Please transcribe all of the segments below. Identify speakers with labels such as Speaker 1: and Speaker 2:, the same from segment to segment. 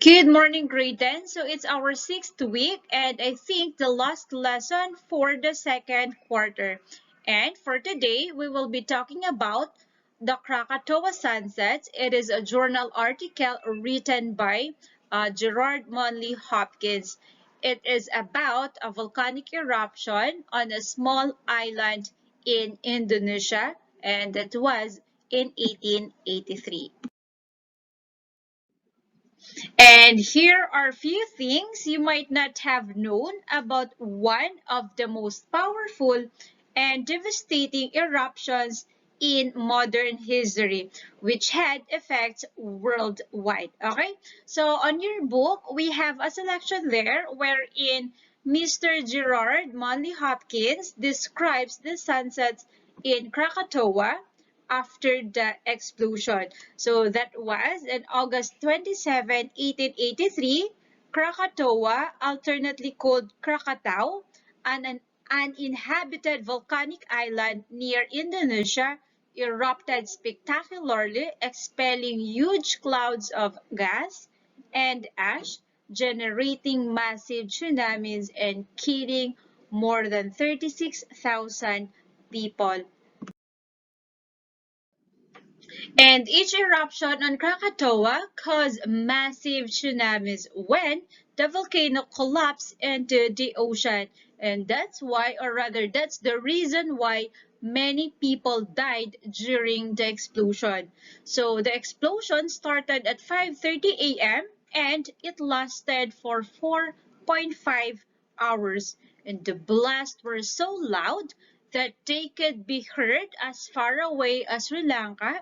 Speaker 1: Good morning, grade 10. So it's our sixth week, and I think the last lesson for the second quarter. And for today, we will be talking about the Krakatoa sunsets. It is a journal article written by Gerard Monley Hopkins. It is about a volcanic eruption on a small island in Indonesia, and that was in 1883. And here are few things you might not have known about one of the most powerful and devastating eruptions in modern history, which had effects worldwide. Okay, so on your book, we have a selection there wherein Mr. Gerard Manley Hopkins describes the sunsets in Krakatoa after the explosion. So that was on August 27, 1883, Krakatoa, alternately called Krakatau, an uninhabited volcanic island near Indonesia, erupted spectacularly, expelling huge clouds of gas and ash, generating massive tsunamis and killing more than 36,000 people. And each eruption on Krakatoa caused massive tsunamis when the volcano collapsed into the ocean. And that's why, or rather, that's the reason why many people died during the explosion. So the explosion started at 5:30 a.m. and it lasted for 4.5 hours. And the blasts were so loud that they could be heard as far away as Sri Lanka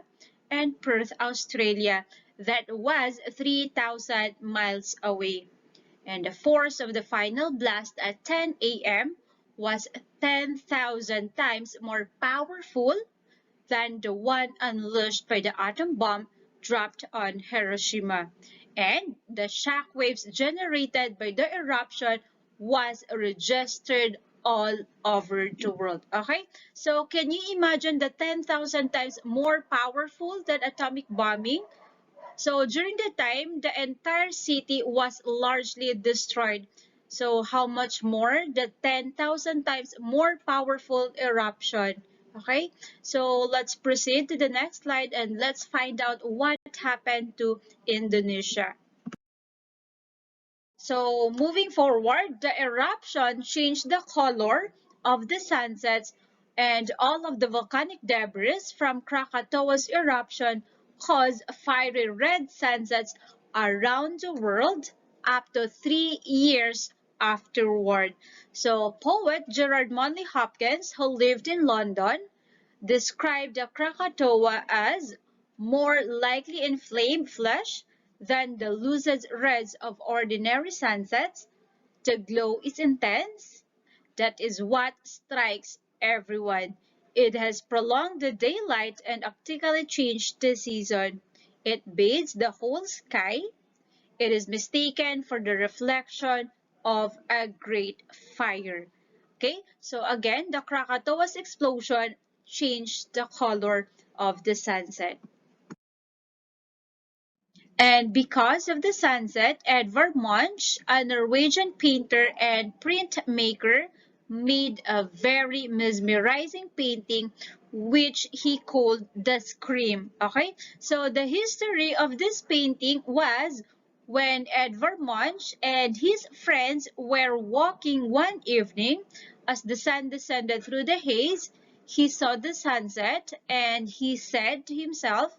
Speaker 1: and Perth, Australia, that was 3,000 miles away. And the force of the final blast at 10 a.m. was 10,000 times more powerful than the one unleashed by the atom bomb dropped on Hiroshima. And the shock waves generated by the eruption was registered all over the world. Okay? So can you imagine the 10,000 times more powerful than atomic bombing? So during the time, the entire city was largely destroyed. So how much more? The 10,000 times more powerful eruption. Okay, so let's proceed to the next slide and let's find out what happened to Indonesia. So moving forward, the eruption changed the color of the sunsets, and all of the volcanic debris from Krakatoa's eruption caused fiery red sunsets around the world up to 3 years afterward. So poet Gerard Manley Hopkins, who lived in London, described the Krakatoa as more likely inflamed flesh than the lucid reds of ordinary sunsets. The glow is intense. That is what strikes everyone. It has prolonged the daylight and optically changed the season. It bathes the whole sky. It is mistaken for the reflection of a great fire. Okay, so again, the Krakatoa's explosion changed the color of the sunset. And because of the sunset, Edvard Munch, a Norwegian painter and printmaker, made a very mesmerizing painting which he called the Scream. Okay, so the history of this painting was when Edvard Munch and his friends were walking one evening as the sun descended through the haze. He saw the sunset and he said to himself,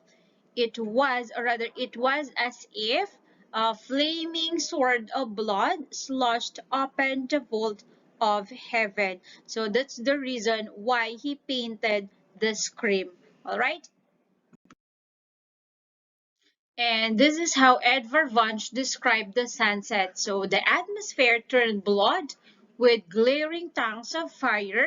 Speaker 1: it was, or rather, it was as if a flaming sword of blood slashed open the vault of heaven. So that's the reason why he painted the scream. All right. And this is how Edvard Munch described the sunset. So the atmosphere turned blood with glaring tongues of fire.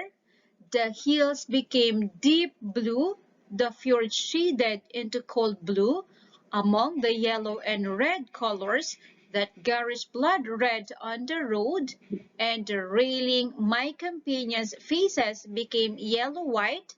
Speaker 1: The hills became deep blue, the fjord shaded into cold blue. Among the yellow and red colors that garish blood red on the road, and the railing my companions' faces became yellow-white.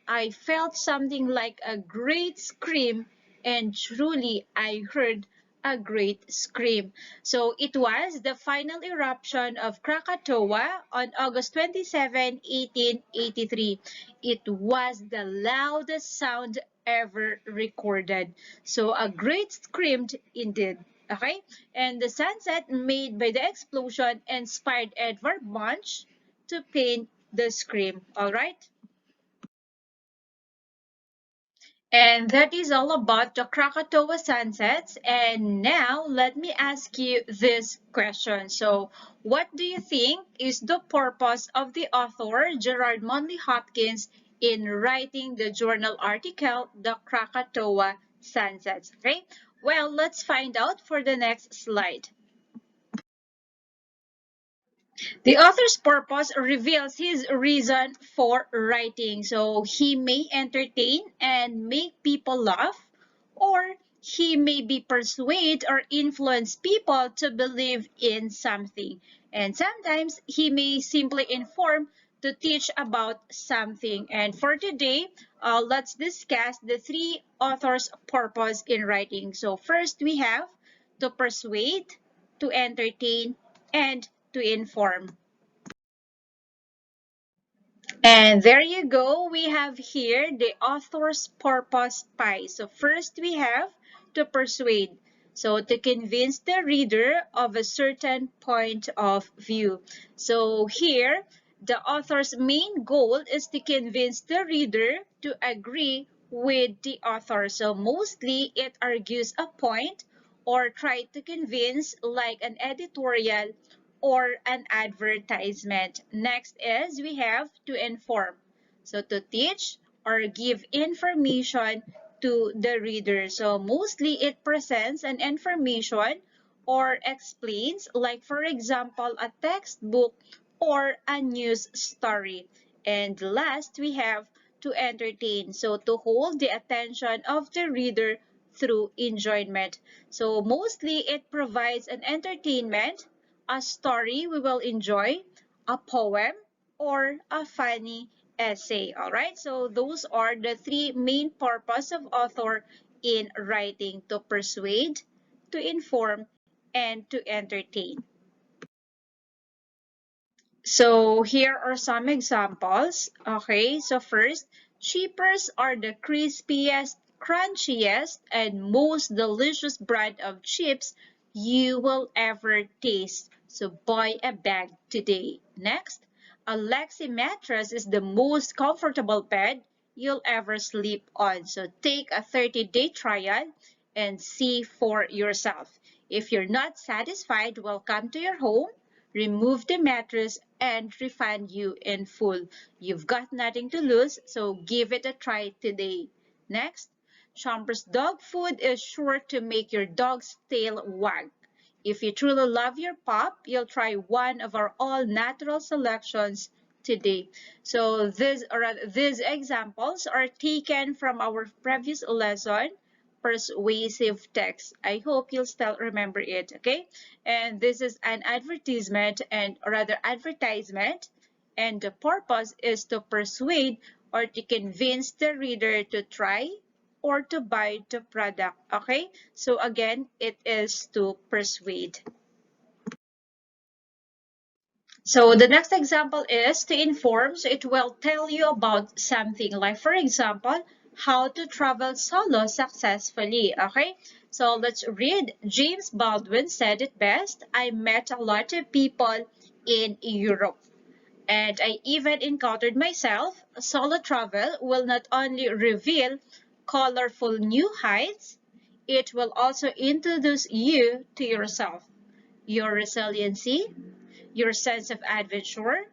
Speaker 1: I felt something like a great scream, and truly I heard a great scream. So it was the final eruption of Krakatoa on August 27, 1883. It was the loudest sound ever recorded. So a great scream indeed. Okay? And the sunset made by the explosion inspired Edvard Munch to paint the scream. All right? And that is all about the Krakatoa sunsets. And now let me ask you this question. So, what do you think is the purpose of the author Gerard Manley Hopkins in writing the journal article, The Krakatoa Sunsets? Okay, well, let's find out for the next slide. The author's purpose reveals his reason for writing. So he may entertain and make people laugh, or he may be persuade or influence people to believe in something. And sometimes he may simply inform to teach about something. And for today, let's discuss the three authors' purpose in writing. So first we have to persuade, to entertain, and to inform. And there you go. We have here the author's purpose pie. So first we have to persuade. So to convince the reader of a certain point of view. So here, the author's main goal is to convince the reader to agree with the author. So mostly it argues a point or try to convince like an editorial or an advertisement. Next is we have to inform. So to teach or give information to the reader. So mostly it presents an information or explains, like for example, a textbook or a news story. And last, we have to entertain. So to hold the attention of the reader through enjoyment. So mostly it provides an entertainment, a story we will enjoy, a poem, or a funny essay. All right, so those are the three main purpose of author in writing: to persuade, to inform, and to entertain. So here are some examples. Okay, so first, cheapers are the crispiest, crunchiest, and most delicious brand of chips you will ever taste. So buy a bag today. Next, a Lexi mattress is the most comfortable bed you'll ever sleep on. So take a 30-day trial and see for yourself. If you're not satisfied, we'll come to your home, remove the mattress, and refund you in full. You've got nothing to lose, so give it a try today. Next, Chomper's dog food is sure to make your dog's tail wag. If you truly love your pup, you'll try one of our all-natural selections today. So these examples are taken from our previous lesson, persuasive text. I hope you'll still remember it, okay? And this is an advertisement, and or rather advertisement, and the purpose is to persuade or to convince the reader to try or to buy the product, okay? So again, it is to persuade. So the next example is to inform. So it will tell you about something like, for example, how to travel solo successfully. Okay, so let's read. James Baldwin said it best. I met a lot of people in Europe, and I even encountered myself. Solo travel will not only reveal colorful new heights, it will also introduce you to yourself, your resiliency, your sense of adventure,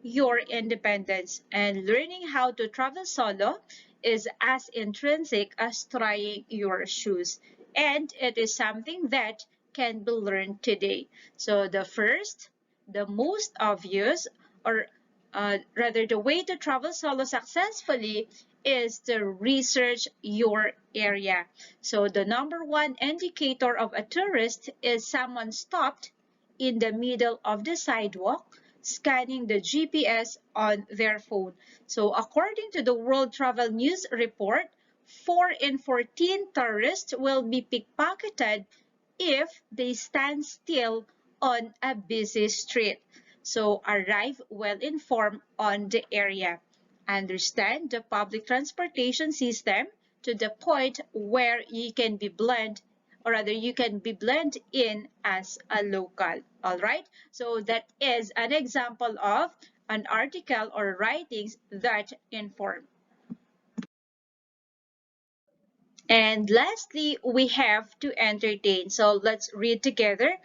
Speaker 1: your independence, and learning how to travel solo is as intrinsic as trying your shoes. And it is something that can be learned today. So the first, the most obvious, or rather the way to travel solo successfully is to research your area. So the number one indicator of a tourist is someone stopped in the middle of the sidewalk, scanning the GPS on their phone. So according to the World Travel News report, 4 in 14 tourists will be pickpocketed if they stand still on a busy street. So arrive well informed on the area. Understand the public transportation system to the point where you can be blend or rather you can be blend in as a local. All right. So that is an example of an article or writings that inform. And lastly, we have to entertain. So let's read together.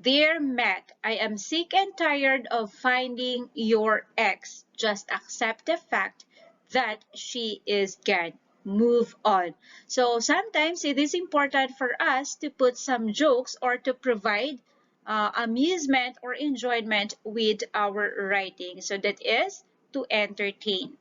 Speaker 1: Dear Matt, I am sick and tired of finding your ex. Just accept the fact that she is gone. Move on. So sometimes it is important for us to put some jokes or to provide amusement or enjoyment with our writing. So that is to entertain.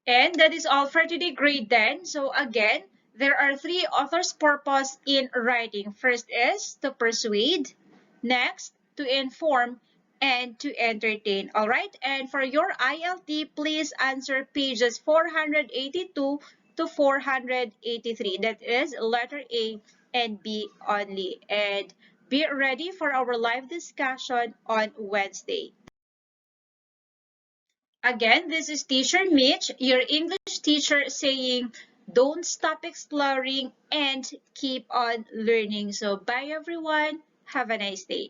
Speaker 1: And that is all for today, grade 10. So again, there are three authors' purpose in writing. First is to persuade, next to inform, and to entertain. All right? And for your ILT, please answer pages 482 to 483. That is letter A and B only. And be ready for our live discussion on Wednesday. Again, this is Teacher Mitch, your English teacher, saying don't stop exploring and keep on learning. So bye everyone. Have a nice day.